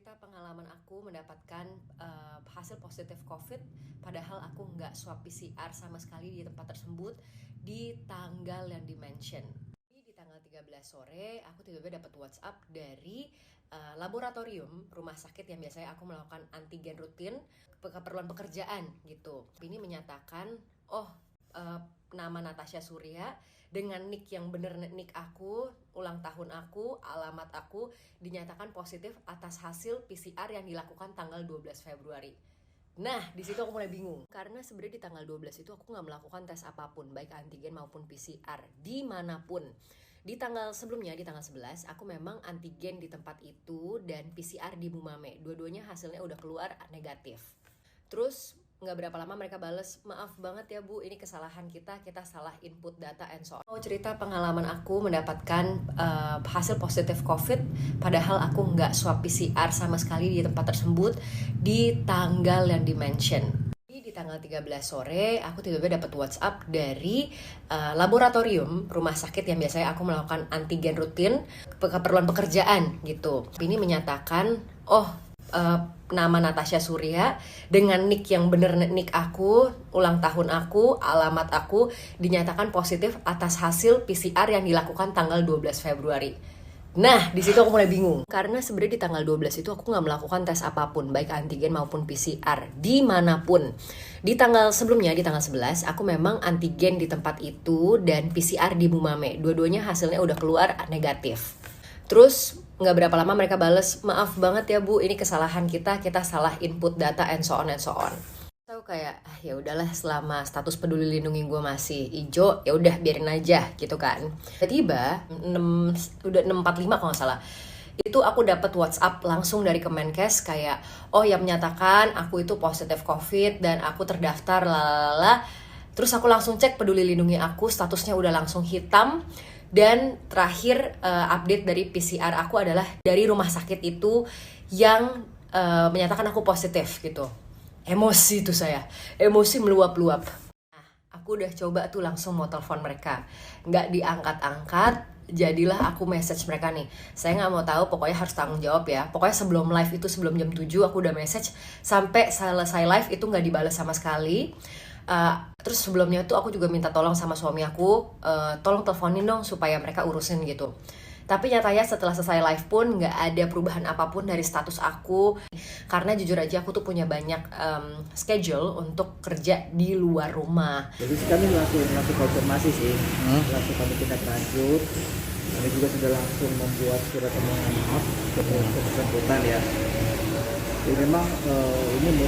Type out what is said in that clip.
cerita pengalaman aku mendapatkan hasil positif COVID, padahal aku nggak swab PCR sama sekali di tempat tersebut di tanggal yang di-mention. Di tanggal 13 sore, aku tiba-tiba dapat WhatsApp dari laboratorium rumah sakit yang biasanya aku melakukan antigen rutin keperluan pekerjaan gitu. Ini menyatakan, nama Natasha Surya dengan nick yang bener, nick aku, ulang tahun aku, alamat aku dinyatakan positif atas hasil PCR yang dilakukan tanggal 12 Februari. Nah, di situ aku mulai bingung karena sebenarnya di tanggal 12 itu aku nggak melakukan tes apapun, baik antigen maupun PCR dimanapun. Di tanggal sebelumnya, di tanggal 11, aku memang antigen di tempat itu dan PCR di Bumame. Dua-duanya hasilnya udah keluar negatif. Terus nggak berapa lama mereka bales, maaf banget ya Bu, ini kesalahan kita salah input data and so on. Mau cerita pengalaman aku mendapatkan hasil positif COVID, padahal aku nggak swab PCR sama sekali di tempat tersebut di tanggal yang di-mention. Di tanggal 13 sore, aku tiba-tiba dapat WhatsApp dari laboratorium rumah sakit yang biasanya aku melakukan antigen rutin keperluan pekerjaan gitu. Ini menyatakan, nama Natasha Surya dengan nick yang bener, nick aku, ulang tahun aku, alamat aku dinyatakan positif atas hasil PCR yang dilakukan tanggal 12 Februari. Nah, di situ aku mulai bingung karena sebenarnya di tanggal 12 itu aku nggak melakukan tes apapun, baik antigen maupun PCR dimanapun. Di tanggal sebelumnya, di tanggal 11, aku memang antigen di tempat itu dan PCR di Bumame. Dua-duanya hasilnya udah keluar negatif. Terus nggak berapa lama mereka bales, maaf banget ya Bu, ini kesalahan kita salah input data and so on and so on. Tahu kayak ya udahlah, selama status peduli lindungi gue masih hijau, ya udah biarin aja gitu kan. Tiba-tiba udah 6.45 kalau nggak salah, itu aku dapat WhatsApp langsung dari Kemenkes kayak, yang menyatakan aku itu positif COVID dan aku terdaftar lalala. Terus aku langsung cek peduli lindungi aku, statusnya udah langsung hitam. Dan terakhir update dari PCR aku adalah dari rumah sakit itu yang menyatakan aku positif gitu. Emosi itu saya, emosi meluap-luap. Nah, aku udah coba tuh langsung mau telepon mereka, nggak diangkat-angkat. Jadilah aku message mereka nih, saya nggak mau tahu, pokoknya harus tanggung jawab ya. Pokoknya sebelum live itu, sebelum jam 7 aku udah message, sampai selesai live itu nggak dibalas sama sekali. Terus sebelumnya tuh aku juga minta tolong sama suami aku, tolong teleponin dong supaya mereka urusin gitu. Tapi nyatanya setelah selesai live pun nggak ada perubahan apapun dari status aku. Karena jujur aja aku tuh punya banyak schedule untuk kerja di luar rumah. Jadi kami langsung konfirmasi sih, langsung kami tindak lanjut. Kami juga sudah langsung membuat surat permohonan maaf ke bersangkutan ya. Jadi memang ini